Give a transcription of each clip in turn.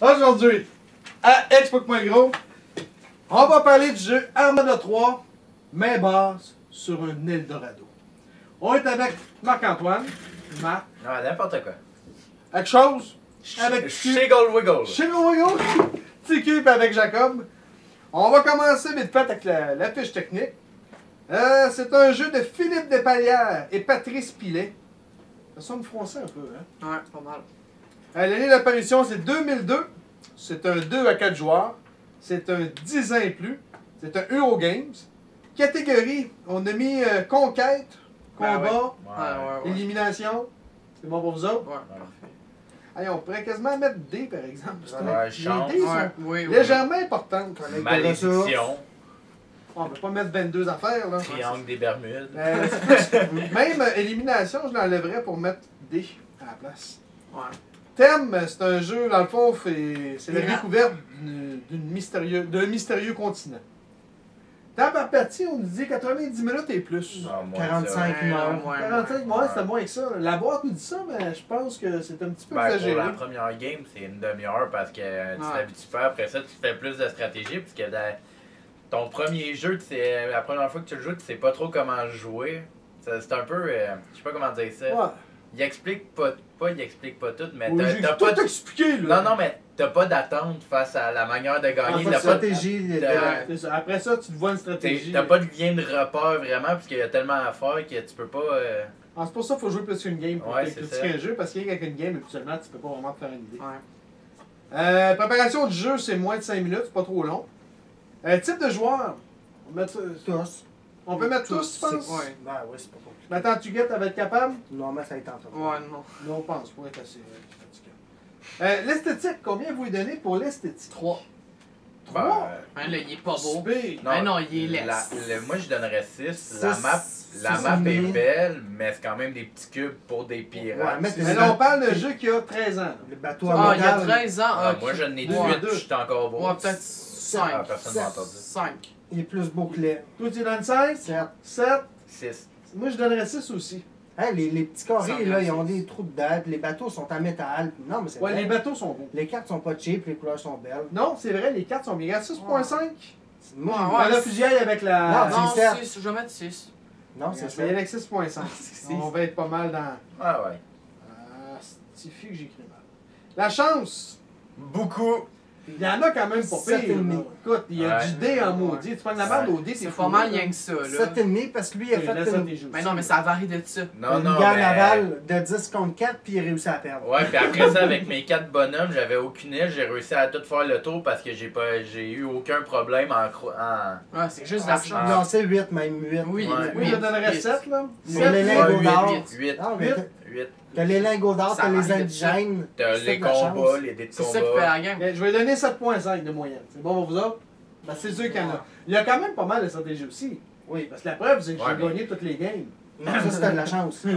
Aujourd'hui, à Expo.gros, on va parler du jeu Armada 3, main basse sur un Eldorado. On est avec Marc-Antoine. Marc. Non, n'importe quoi. Avec Chose. Avec Shiggle Wiggle. Shiggle Wiggle. TQ et avec Jacob. On va commencer vite fait avec la fiche technique. C'est un jeu de Philippe Despalières et Patrice Pilet. Ça sonne français un peu, hein? Ouais, c'est pas mal. L'année d'apparition, c'est 2002. C'est un 2 à 4 joueurs. C'est un 10 ans et plus. C'est un Eurogames. Catégorie, on a mis conquête, combat, élimination. C'est bon pour vous autres? Ouais, parfait. Allez, on pourrait quasiment mettre D, par exemple. Ouais, chance. Les D sont légèrement importantes. Malédiction. On ne peut pas mettre 22 affaires, là. Triangle des Bermudes. Même élimination, je l'enlèverais pour mettre D à la place. Ouais. Thème, c'est un jeu, dans le fond, c'est la découverte d'un mystérieux continent. Temps par partie, on nous dit 90 minutes et plus. Ah, moi, 45 heures. 45, ouais, c'était moins que ça. La boîte nous dit ça, mais je pense que c'est un petit peu Ben, exagéré. pour la première game, c'est une demi-heure parce que tu t'habitues pas. Après ça, tu fais plus de stratégie. Parce que ton premier jeu, la première fois que tu le joues, tu sais pas trop comment jouer. C'est un peu. Je sais pas comment dire ça. Ouais. Il explique pas tout, mais Oui, j'ai t'as tout pas. expliqué, là. Non, mais t'as pas d'attente face à la manière de gagner. Pas de T'as stratégie. C'est ça. Après ça, tu te vois une stratégie. T'as pas de lien de repère vraiment, parce qu'il y a tellement à faire que tu peux pas. Ah, c'est pour ça qu'il faut jouer plus qu'une game pour Ouais, critiquer un jeu, parce qu'avec une game, habituellement, tu peux pas vraiment te faire une idée. Ouais. Préparation du jeu, c'est moins de 5 minutes, c'est pas trop long. Type de joueur, on peut mettre, Tous. on peut mettre tous, tu penses? Ouais. Ben oui, c'est pas compliqué. Maintenant, tu guettes, elle va être capable? Normalement, ça va être en train. Ouais, non. Non, on pense pas être assez fatigant. L'esthétique, combien vous lui donnez pour l'esthétique? 3. Ben, Hein, là, il est pas beau. Super. Ben non, il est laisse. Moi, je donnerais 6. Six, La map est six, belle, mais c'est quand même des petits cubes pour des pirates. Ouais, mais Mais là, on parle d'un jeu qui a 13 ans. Le bateau Ah, à il y a modèle, 13 ans. Ah, moi, j'en ai 18, Ouais, je suis encore beau. Ouais, peut-être Ah, 5. personne m'a entendu. 5. il est plus beau que les. Toi, tu donnes 5? Certes. 7? 6. Moi, je donnerais 6 aussi. Hein, les petits carrés, Ça, là, ils ont c'est- des trous dedans, puis les bateaux sont en métal. Non, mais c'est Ouais, vrai. les bateaux sont beaux. Les cartes sont pas cheap, les couleurs sont belles. Non, c'est vrai, les cartes sont bien. 6.5? Moi, Ouais, On a fusionné avec la... Non, Non, c'est sept. 6. Je vais mettre 6. non, c'est C'est ça. ça. Avec 6.5. On va être pas mal dans... Ah ouais. Ah, c'est que j'écris mal. La chance! Beaucoup. Il y en a quand même pas Sept et pire. demi. là. Écoute, il y a Ouais. du dé en maudit. Tu prends de la merde au dé, C'est fou, pas mal là. rien que ça, là. 7,5 parce que lui, il a fait une, Mais non, mais ça varie de ça. Non, une non, guerre mais... navale de 10 contre 4, puis il a réussi à perdre. Ouais, puis après ça, avec mes 4 bonhommes, j'avais aucune île. J'ai réussi à tout faire le tour parce que j'ai eu aucun problème en... Ouais, c'est juste Ah, la chance. non, c'est 8, même 8. Oui, Ouais. Oui, je huit, donnerais huit. 7, là. C'est Sept, les huit. lingots Ouais, d'or. 8. Ah, mais 8. t'as les lingots d'or, Ça t'as les varie de indigènes. T'as c'est les de la chance. combats, les dés de C'est ça qui fait combat. la game. Mais je vais donner 7.5 de moyenne. C'est bon pour vous autres? Ben, c'est sûr qu'il y en a. Il y a quand même pas mal de stratégies aussi. Oui. Parce que la preuve, c'est que Ouais, j'ai mais- gagné toutes les games. Non, ça, c'était de la chance. Ouais.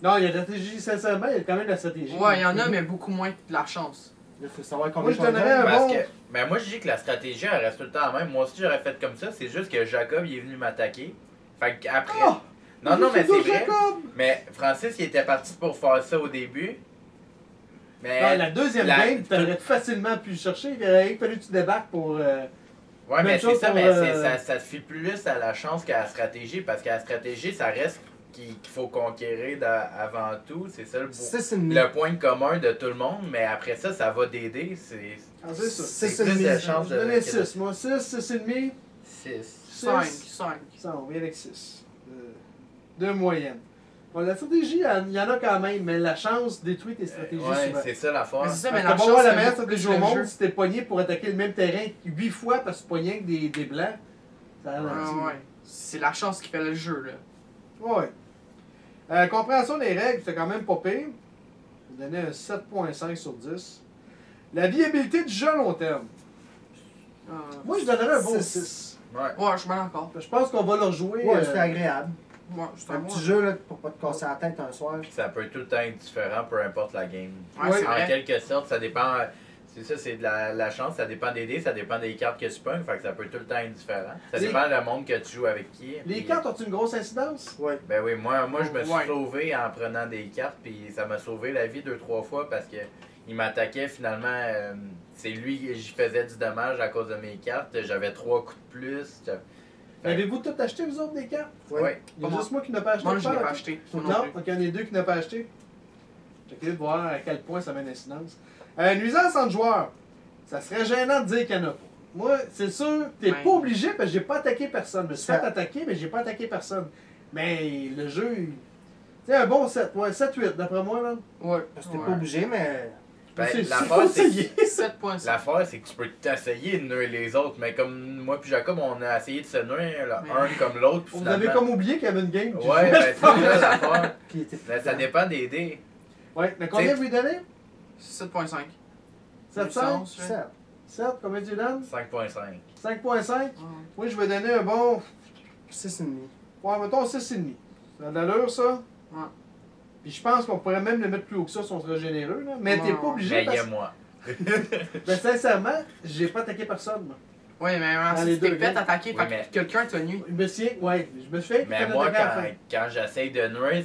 Non, il y a de la stratégie, sincèrement, il y a quand même de la stratégie. Ouais, il y en a, mais beaucoup moins de la chance. Il faut savoir Moi, combien je on donnerais gagne. un Parce bon... que, mais moi je dis que la stratégie elle reste tout le temps la même. Moi aussi j'aurais fait comme ça, c'est juste que Jacob il est venu m'attaquer. Fait qu'après. Ah! non, mais c'est vrai. Jacob! Mais Francis il était parti pour faire ça au début. Mais. Non, la deuxième game, tu aurais facilement pu le chercher. Il aurait fallu que tu débarques pour... Ouais, mais même c'est chose ça, pour, mais ça se fie plus à la chance qu'à la stratégie. Parce qu'à la stratégie, ça reste qu'il faut conquérir avant tout. C'est ça le point commun de tout le monde. Mais après ça, ça va d'aider. C'est. Ah, c'est ça. C'est plus ça, de chance Je de. donnais 6. Moi, 6, 6,5. 6. 5. 5. Ça, on vient avec 6. De moyenne. Bon, la stratégie, il y en a quand même, mais la chance détruit tes stratégies Ouais, souvent. c'est ça l'affaire. Mais c'est ça, Parce mais que la pour chance. moi, la c'est meilleure beaucoup stratégie plus au le monde, jeu. si t'es pogné pour attaquer le même terrain 8 fois parce que tu pognais avec des blancs, ça Ah, ralentit. ouais. C'est la chance qui fait le jeu, là. Ouais. Compréhension des règles, c'est quand même pas pire. Je vais donner un 7.5 sur 10. La viabilité du jeu à long terme. Moi, je donnerais un bon 6. Ouais. Ouais, je suis bien d'accord. Je pense qu'on va le rejouer. Ouais, c'était agréable. Ouais, c'est Un un petit jeu là, pour pas te casser la tête un soir. Puis ça peut tout le temps être différent, peu importe la game. Ouais, c'est En vrai. quelque sorte, ça dépend. C'est ça, c'est de la chance, ça dépend des dés, ça dépend des cartes que tu pognes, fait que ça peut tout le temps être différent. Ça Les- dépend le monde que tu joues avec qui. Les puis- cartes ont une grosse incidence? Ouais. Ben oui, moi je me suis Ouais. sauvé en prenant des cartes, puis ça m'a sauvé la vie 2-3 fois parce que il m'attaquait finalement. C'est lui que j'y faisais du dommage à cause de mes cartes. J'avais 3 coups de plus. Avez-vous tout acheté, vous autres, des cartes? Ouais. Il y a Pas juste moi qui n'ai pas acheté. Moi, je l'ai pas, pas ok. acheté. Moi Non, non plus. donc il y en a deux qui n'ont pas acheté. J'ai curieux de voir à quel point ça met une incidence. Nuisance entre joueurs. Ça serait gênant de dire qu'il y en a pas. Moi, c'est sûr, t'es Ouais. pas obligé parce que j'ai pas attaqué personne. Je me suis fait Ça- attaquer, mais j'ai pas attaqué personne. Mais le jeu, tu sais, un bon 7, ouais, 7-8 d'après moi, là. Ouais. Parce que t'es Ouais. pas obligé, mais. Ben, C'est l'affaire, c'est essayé. 7.5. l'affaire, c'est que tu peux t'essayer de nuire les autres, mais comme moi puis Jacob, on a essayé de se nuire, là, Mais- un comme l'autre. puis Vous avez finalement- comme oublié qu'il y avait une game. qui Ouais, jouait. ben c'est ça l'affaire. Puis t'es Mais ça dépend des dés. Ouais, mais combien T'sais- vous lui donnez? 7.5. 7-5? 7. 7, combien tu lui donnes? 5.5. 5.5? Ouais. Moi, je vais donner un bon. 6,5. Ouais, mettons 6,5. Ça a de l'allure, ça? Ouais. Puis je pense qu'on pourrait même le mettre plus haut que ça si on serait généreux, là. Mais t'es Ouais. pas obligé Mais parce il y a moi. ben, sincèrement, j'ai pas attaqué personne, moi. Ouais, mais Dans si les tu t'es deux fait games. attaquer Oui, par mais- quelqu'un t'a nu. Je me suis, ouais, je me suis fait Mais qu'on moi, attaquait à la fin. quand j'essaye de nuire,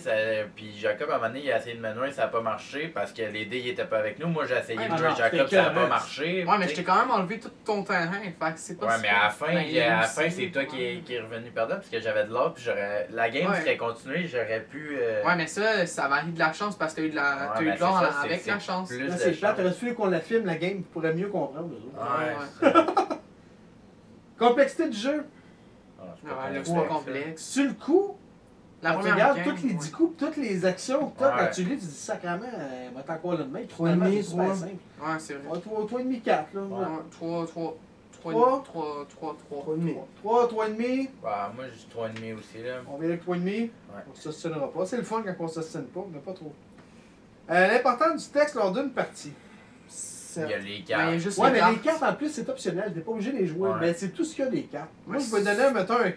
puis Jacob, à un moment donné, il a essayé de me nuire, ça n'a pas marché parce que les dés, ils étaient pas avec nous. Moi, j'ai essayé Ouais, de ah nuire non, Jacob, c'était ça n'a écœurant. pas marché. Ouais, mais tu je sais. t'ai quand même enlevé tout ton terrain. Fait que c'est pas Ouais, si mais à la fin, Ben, il est c'est réussi, toi qui ouais. est revenu perdant parce que j'avais de l'or, puis la game Ouais. serait continuée, j'aurais pu. Ouais, mais ça varie de la chance parce que t'as eu de Ouais, t'as eu mais de l'or c'est ça, avec c'est la chance. plus Là, de c'est plate, chance. t'aurais fallu qu'on la filme, la game, pour pourrait mieux comprendre, eux autres. Ouais, Ouais. c'est- Complexité du jeu. Ah, c'est Ouais, pas là, complexe, c'est pas ça. complexe. Sur le coup, La quand tu première regardes game, tous les ouais. 10 coups, toutes les actions, tout, Ouais. quand tu lis, tu dis sacrément, va t'en quoi là de mec. Trois et Finalement, demi, c'est super trois. simple. Ouais, c'est vrai. Ouais, 3,5, 4, là. Ouais. 3, Trois. 3,5. 3,5. Bah, moi, j'ai 3,5 aussi, là. On vient avec 3,5. Ouais. On ne s'ostinera pas. C'est le fun quand on ne s'ostine pas, mais pas trop. L'importance du texte lors d'une partie. Il y a les Mais il y a cartes. juste Ouais, les mais les cartes. cartes en plus, c'est optionnel. T'es pas obligé de les jouer. Ouais. Mais c'est tout ce qu'il y a des cartes. Moi, Ouais, je vais donner, mettons, un. Moi,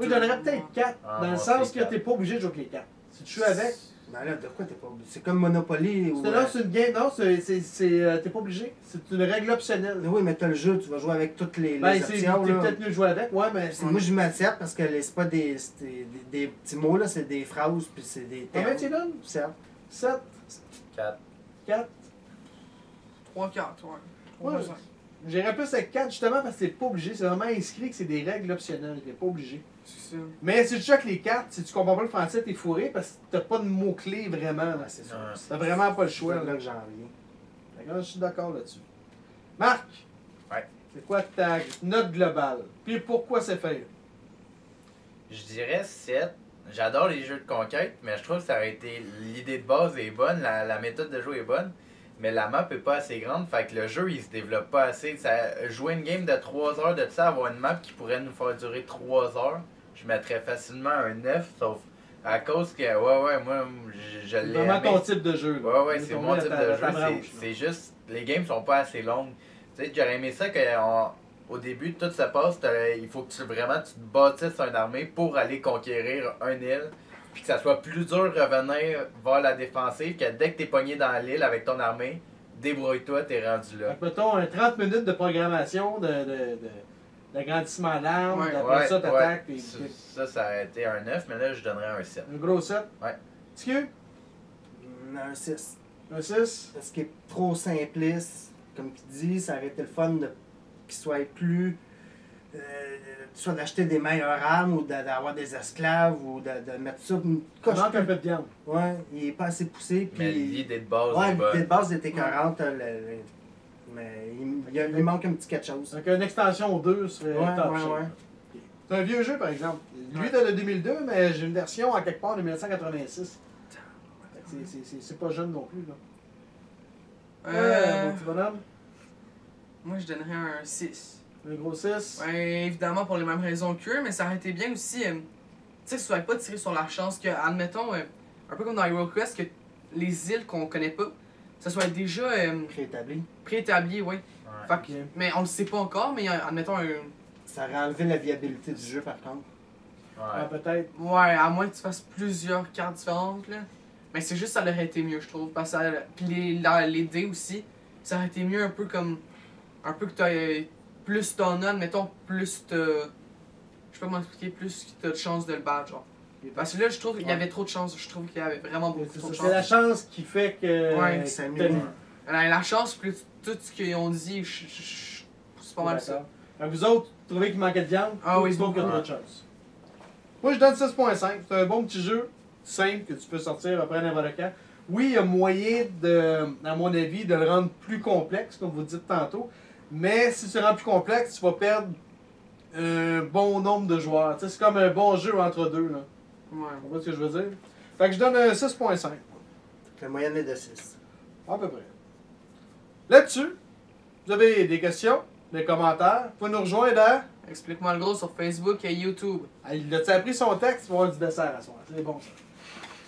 je donnerais peut-être 4, Ah, dans le moi, sens c'est que quatre. t'es pas obligé de jouer avec les cartes. Si tu joues avec. Ben là, de quoi t'es pas obligé? C'est comme Monopoly ou. Là, c'est une game. Non, t'es pas obligé. C'est une règle optionnelle. Oui, mais t'as le jeu, tu vas jouer avec toutes les Ben, c'est options. t'es là. peut-être mieux de jouer avec. Ouais, mais. Moi, je m'accepte parce que c'est pas des petits mots, là, c'est des phrases, puis c'est des Combien termes. tu donnes? Certes. 7, 4. 4. 3 cartes, ouais. Ouais. 3, 5. J'irais plus avec 4 justement parce que t'es pas obligé. C'est vraiment inscrit que c'est des règles optionnelles. T'es pas obligé. C'est ça. Mais si tu joues avec les cartes, si tu comprends pas le français, t'es fourré parce que t'as pas de mots-clés vraiment. Là. Ouais, c'est ça. Ouais. T'as vraiment pas le choix. C'est Là. là que j'en reviens. Fait que là, je suis d'accord là-dessus. Marc! Ouais. C'est quoi ta note globale? Puis pourquoi c'est fait? Je dirais 7. J'adore les jeux de conquête, mais je trouve que ça aurait été. L'idée de base est bonne, la méthode de jeu est bonne, mais la map est pas assez grande, fait que le jeu il se développe pas assez. Jouer une game de 3 heures de ça, avoir une map qui pourrait nous faire durer 3 heures, je mettrais facilement un 9, sauf à cause que, ouais, moi, je C'est l'ai vraiment aimé. ton type de jeu. Ouais, T'es c'est tombé mon dans type ta- de dans jeu. ta branche, C'est juste, les games sont pas assez longues. Tu sais, j'aurais aimé ça qu'au début, tout se passe, il faut que tu te bâtisses une armée pour aller conquérir un île. Puis que ça soit plus dur de revenir vers la défensive, que dès que t'es pogné dans l'île avec ton armée, débrouille-toi, t'es rendu là. Fait que, mettons, un 30 minutes de programmation d'agrandissement d'armes, Ouais. d'après ça, t'attaques. puis- Ça a été un 9, mais là, je donnerais un 7. Un gros 7. Ouais. TQ? Un 6. Un 6. Parce qu'il est trop simpliste. Comme tu dis, ça aurait été le fun qu'il soit plus. Soit d'acheter des meilleures armes ou d'avoir des esclaves ou de mettre ça une Il coche. manque un peu de viande. Ouais, il est pas assez poussé. Mais Puis... l'idée de base Ouais, est l'idée bonne. de base était 40, mais il manque un petit quelque chose. Donc, une extension 2 serait Ouais, top ouais, shape. ouais. C'est un vieux jeu, par exemple. Lui, Ouais. t'as le 2002, mais j'ai une version en quelque part de 1986. Fait que c'est pas jeune non plus, là. Mon petit bonhomme. Moi, je donnerais un 6. Un gros 6. Ouais, évidemment pour les mêmes raisons qu'eux, mais ça aurait été bien aussi, tu sais, que ce soit pas tiré sur la chance, que, admettons, un peu comme dans HeroQuest, que les îles qu'on connaît pas, ça soit déjà Préétabli. préétabli, oui. Ouais. Fait que- mais on le sait pas encore, mais admettons Ça aurait enlevé la viabilité du jeu, par contre. Ah, Ouais. peut-être. ouais, à moins que tu fasses plusieurs cartes différentes, là. Mais c'est juste ça aurait été mieux, je trouve. Parce que puis les dés aussi, ça aurait été mieux un peu comme. Un peu que t'as. Plus t'en as, mettons, plus t'as. Je sais pas comment expliquer, plus t'as de chances de le battre, genre. Parce que là, je trouve qu'il y avait trop de chances. Je trouve qu'il y avait vraiment beaucoup C'est trop de ça, c'est la chances. chance qui fait que. Ouais, ça t'as- met- La chance, plus tout ce qu'ils ont dit, c'est pas mal ça. D'accord. Vous autres, vous trouvez qu'il manquait de viande? Ah oui, c'est bon qu'il y a beaucoup. trop de chance. Moi, je donne 6.5. C'est un bon petit jeu, simple, que tu peux sortir après n'importe quand. Oui, il y a moyen, à mon avis, de le rendre plus complexe, comme vous dites tantôt. Mais si tu le rends plus complexe, tu vas perdre un bon nombre de joueurs. Tu sais, c'est comme un bon jeu entre deux. Là. Ouais. Tu comprends ce que je veux dire? Fait que je donne un 6.5. La moyenne est de 6. À peu près. Là-dessus, vous avez des questions, des commentaires. Vous pouvez nous rejoindre à... Explique-moi le gros sur Facebook et YouTube. Ah, il a appris son texte, il va avoir du dessert à soir. C'est bon ça.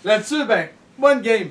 Là-dessus, ben, bonne game.